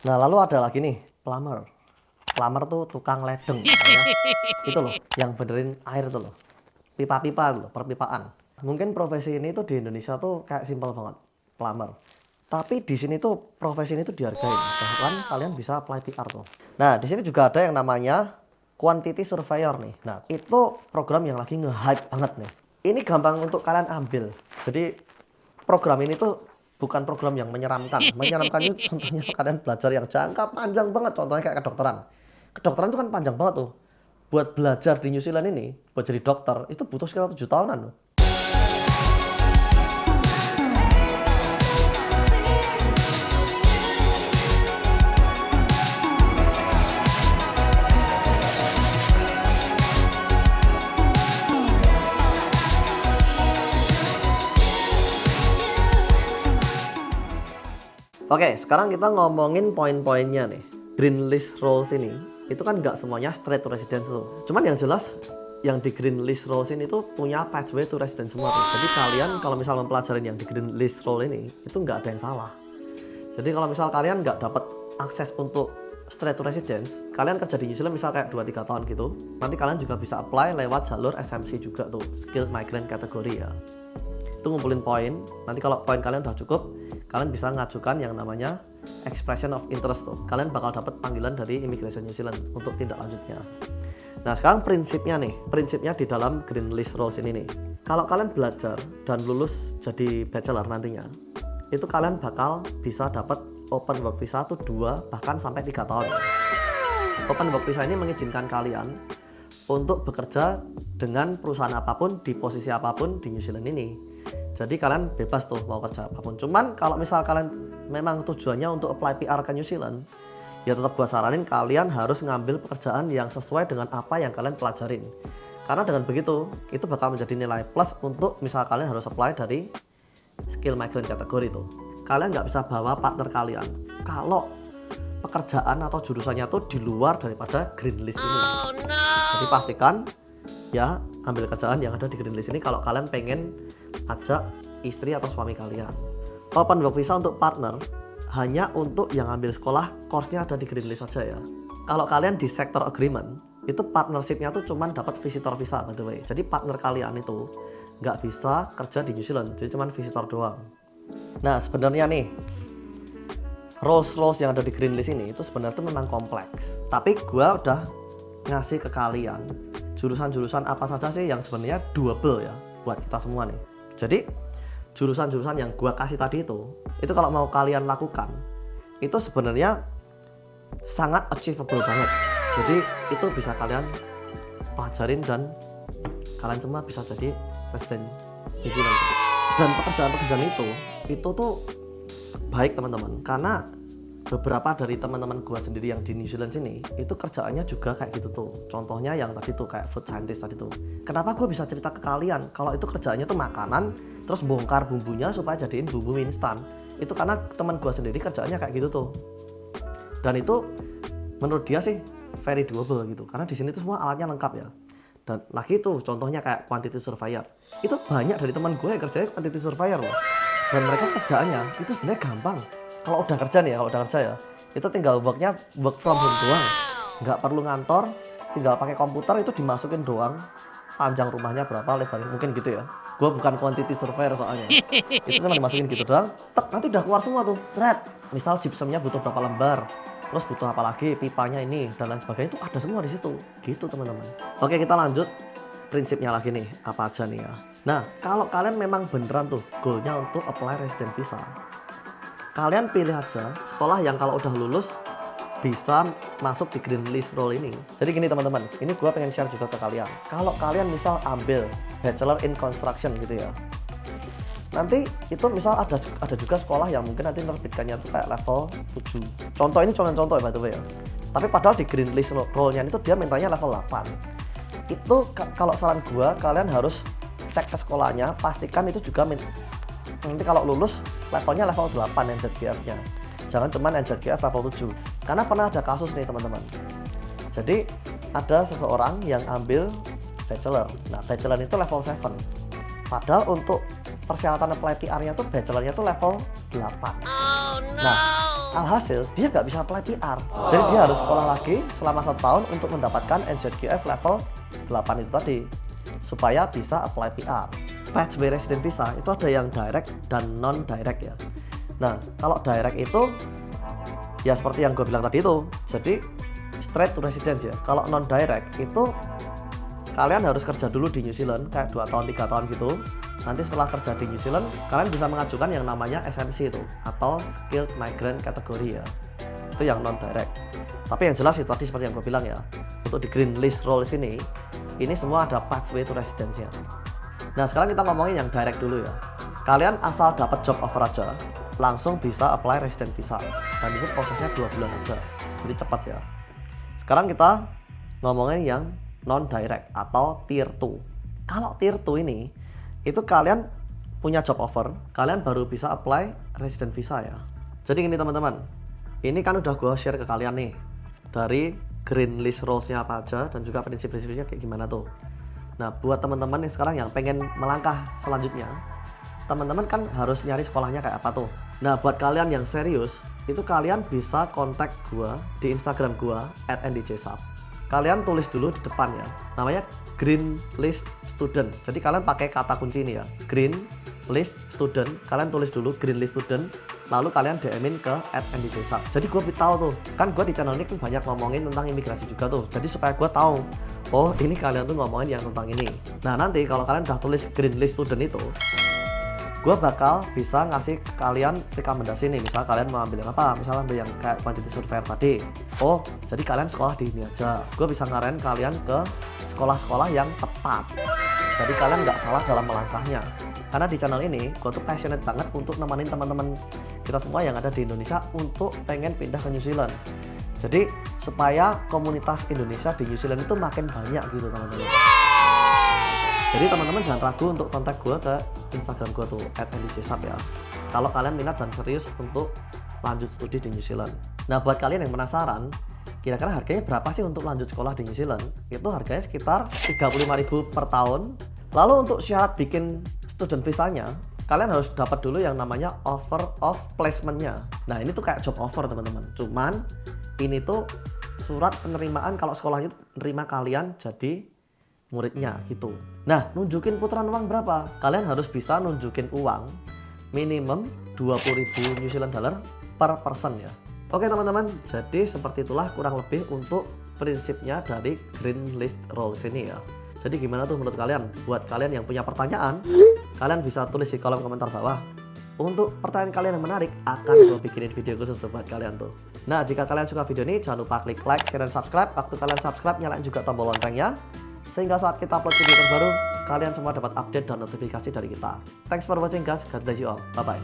Nah, lalu ada lagi nih, plumber. Plumber tuh tukang ledeng, ya. Itu loh, yang benerin air tuh loh. Pipa-pipa tuh loh, perpipaan. Mungkin profesi ini tuh di Indonesia tuh kayak simpel banget, plumber. Tapi di sini tuh profesi ini tuh dihargain. Bahkan kalian bisa apply PR tuh. Nah, di sini juga ada yang namanya quantity surveyor nih. Nah, itu program yang lagi nge-hype banget nih. Ini gampang untuk kalian ambil. Jadi program ini tuh bukan program yang menyeramkan. Menyeramkan itu contohnya kalian belajar yang jangka panjang banget. Contohnya kayak kedokteran. Kedokteran itu kan panjang banget tuh. Buat belajar di New Zealand ini, buat jadi dokter, itu butuh sekitar 7 tahunan loh. Oke, sekarang kita ngomongin poin-poinnya nih. Green list roles ini, itu kan nggak semuanya straight to residence tuh. Cuman yang jelas, yang di green list roles ini tuh punya pathway to residence semua tuh. Jadi kalian kalau misal mempelajari yang di green list role ini, itu nggak ada yang salah. Jadi kalau misal kalian nggak dapat akses untuk straight to residence, kalian kerja di New Zealand misal kayak 2-3 tahun gitu, nanti kalian juga bisa apply lewat jalur SMC juga tuh, Skilled Migrant Category ya. Itu ngumpulin poin, nanti kalau poin kalian udah cukup, kalian bisa ngajukan yang namanya expression of interest tuh. Kalian bakal dapat panggilan dari Immigration New Zealand untuk tindak lanjutnya. Nah, sekarang prinsipnya di dalam green list roles ini nih. Kalau kalian belajar dan lulus jadi bachelor nantinya, itu kalian bakal bisa dapat open work visa tuh 2 bahkan sampai 3 tahun. Open work visa ini mengizinkan kalian untuk bekerja dengan perusahaan apapun di posisi apapun di New Zealand ini. Jadi kalian bebas tuh mau kerja apapun. Cuman kalau misal kalian memang tujuannya untuk apply PR ke New Zealand, ya tetap gua saranin kalian harus ngambil pekerjaan yang sesuai dengan apa yang kalian pelajarin. Karena dengan begitu, itu bakal menjadi nilai plus untuk misal kalian harus apply dari skill migrant category itu. Kalian nggak bisa bawa partner kalian kalau pekerjaan atau jurusannya tuh di luar daripada green list ini. Jadi pastikan ya ambil kerjaan yang ada di green list ini kalau kalian pengen ajak istri atau suami kalian. Open work visa untuk partner hanya untuk yang ambil sekolah course-nya ada di green list saja ya. Kalau kalian di sector agreement, itu partnership-nya tuh cuman dapat visitor visa by the way. Jadi partner kalian itu nggak bisa kerja di New Zealand, jadi cuman visitor doang. Nah sebenarnya nih roles yang ada di green list ini itu sebenarnya tuh memang kompleks. Tapi gua udah ngasih ke kalian jurusan-jurusan apa saja sih yang sebenarnya doable ya buat kita semua nih. Jadi jurusan-jurusan yang gua kasih tadi itu kalau mau kalian lakukan itu sebenarnya sangat achievable banget. Jadi itu bisa kalian pelajarin dan kalian semua bisa jadi resident New Zealand. Dan pekerjaan-pekerjaan itu tuh baik teman-teman, karena beberapa dari teman-teman gua sendiri yang di New Zealand sini itu kerjaannya juga kayak gitu tuh. Contohnya yang tadi tuh kayak food scientist tadi tuh. Kenapa gua bisa cerita ke kalian kalau itu kerjaannya tuh makanan terus bongkar bumbunya supaya jadiin bumbu mie instan? Itu karena teman gua sendiri kerjaannya kayak gitu tuh. Dan itu menurut dia sih very doable gitu. Karena di sini tuh semua alatnya lengkap ya. Dan lagi tuh contohnya kayak quantity surveyor. Itu banyak dari teman gue yang kerjanya quantity surveyor loh. Dan mereka kerjaannya itu sebenarnya gampang. Kalau udah kerja nih ya, itu tinggal work from home doang, nggak perlu ngantor, tinggal pakai komputer itu dimasukin doang, panjang rumahnya berapa, lebarnya mungkin gitu ya. Gue bukan quantity surveyor soalnya, itu cuma dimasukin gitu doang, nanti udah keluar semua tuh, thread. Misal gypsumnya butuh berapa lembar, terus butuh apa lagi, pipanya ini dan lain sebagainya itu ada semua di situ, gitu teman-teman. Oke kita lanjut prinsipnya lagi nih, apa aja nih ya. Nah kalau kalian memang beneran tuh goalnya untuk apply resident visa, kalian pilih aja sekolah yang kalau udah lulus bisa masuk di green list role ini. Jadi gini teman-teman, ini gue pengen share juga ke kalian. Kalau kalian misal ambil bachelor in construction gitu ya, nanti itu misal ada juga sekolah yang mungkin nanti menerbitkannya tuh kayak level 7. Contoh ini cuma contoh ya by the way ya. Tapi padahal di green list role-nya itu dia mintanya level 8. Itu kalau saran gue, kalian harus cek ke sekolahnya, pastikan itu juga nanti kalau lulus levelnya level 8 NZGF-nya. Jangan cuman NZGF level 7. Karena pernah ada kasus nih teman-teman. Jadi ada seseorang yang ambil bachelor. Nah, bachelor itu level 7. Padahal untuk persyaratan apply PR-nya tuh bachelor-nya tuh level 8. Nah, alhasil dia nggak bisa apply PR. Jadi dia harus sekolah lagi selama 1 tahun untuk mendapatkan NZQF level 8 itu tadi, supaya bisa apply PR. Pathway resident visa itu ada yang direct dan non direct ya. Nah, kalau direct itu ya seperti yang gue bilang tadi itu, jadi straight to residence ya. Kalau non direct itu kalian harus kerja dulu di New Zealand kayak 2 tahun 3 tahun gitu. Nanti setelah kerja di New Zealand kalian bisa mengajukan yang namanya SMC itu, atau Skilled Migrant kategori ya. Itu yang non direct. Tapi yang jelas itu tadi seperti yang gue bilang ya, untuk di green list roles ini semua ada pathway to residence-nya. Nah, sekarang kita ngomongin yang direct dulu ya. Kalian asal dapat job offer aja langsung bisa apply resident visa, dan itu prosesnya 2 bulan aja, jadi cepat ya. Sekarang kita ngomongin yang non direct atau tier 2. Kalau tier 2 ini itu kalian punya job offer, kalian baru bisa apply resident visa ya. Jadi gini teman-teman, ini kan udah gue share ke kalian nih dari green list roles-nya apa aja dan juga prinsip-prinsipnya kayak gimana tuh. Nah, buat teman-teman yang sekarang yang pengen melangkah selanjutnya, teman-teman kan harus nyari sekolahnya kayak apa tuh. Nah, buat kalian yang serius, itu kalian bisa kontak gua di Instagram gua @ndjsap. Kalian tulis dulu di depan ya, namanya Green List Student. Jadi kalian pakai kata kunci ini ya, Green List Student. Kalian tulis dulu Green List Student, lalu kalian DM-in ke @ndjsap. Jadi gue tahu tuh, kan gue di channel ini kan banyak ngomongin tentang imigrasi juga tuh. Jadi supaya gue tahu, oh ini kalian tuh ngomongin yang tentang ini. Nah, nanti kalau kalian udah tulis Green List Student itu, gue bakal bisa ngasih kalian rekomendasi nih. Misal kalian mau ambil yang apa, misalnya ambil yang kayak quantity surveyor tadi. Oh, jadi kalian sekolah di ini aja. Gue bisa ngarahin kalian ke sekolah-sekolah yang tepat. Jadi kalian nggak salah dalam melangkahnya. Karena di channel ini, gue tuh passionate banget untuk nemenin teman-teman kita semua yang ada di Indonesia untuk pengen pindah ke New Zealand. Jadi supaya komunitas Indonesia di New Zealand itu makin banyak gitu teman-teman. Jadi teman-teman jangan ragu untuk kontak gue ke Instagram gue tuh @ndjsap ya, kalau kalian minat dan serius untuk lanjut studi di New Zealand. Nah, buat kalian yang penasaran kira-kira harganya berapa sih untuk lanjut sekolah di New Zealand, itu harganya sekitar 35.000 per tahun. Lalu untuk syarat bikin student visanya, kalian harus dapat dulu yang namanya offer of placement-nya. Nah, ini tuh kayak job offer teman-teman, cuman ini tuh surat penerimaan kalau sekolahnya menerima kalian jadi muridnya gitu. Nah, nunjukin putaran uang berapa? Kalian harus bisa nunjukin uang minimum 20.000 New Zealand dollar per person ya. Oke teman-teman, jadi seperti itulah kurang lebih untuk prinsipnya dari green list roles ini ya. Jadi gimana tuh menurut kalian? Buat kalian yang punya pertanyaan, kalian bisa tulis di kolom komentar bawah. Untuk pertanyaan kalian yang menarik, akan gue bikinin video khusus buat kalian tuh. Nah, jika kalian suka video ini, jangan lupa klik like, share, dan subscribe. Waktu kalian subscribe, nyalain juga tombol loncengnya, sehingga saat kita upload video terbaru, kalian semua dapat update dan notifikasi dari kita. Thanks for watching guys, God bless you all, bye bye.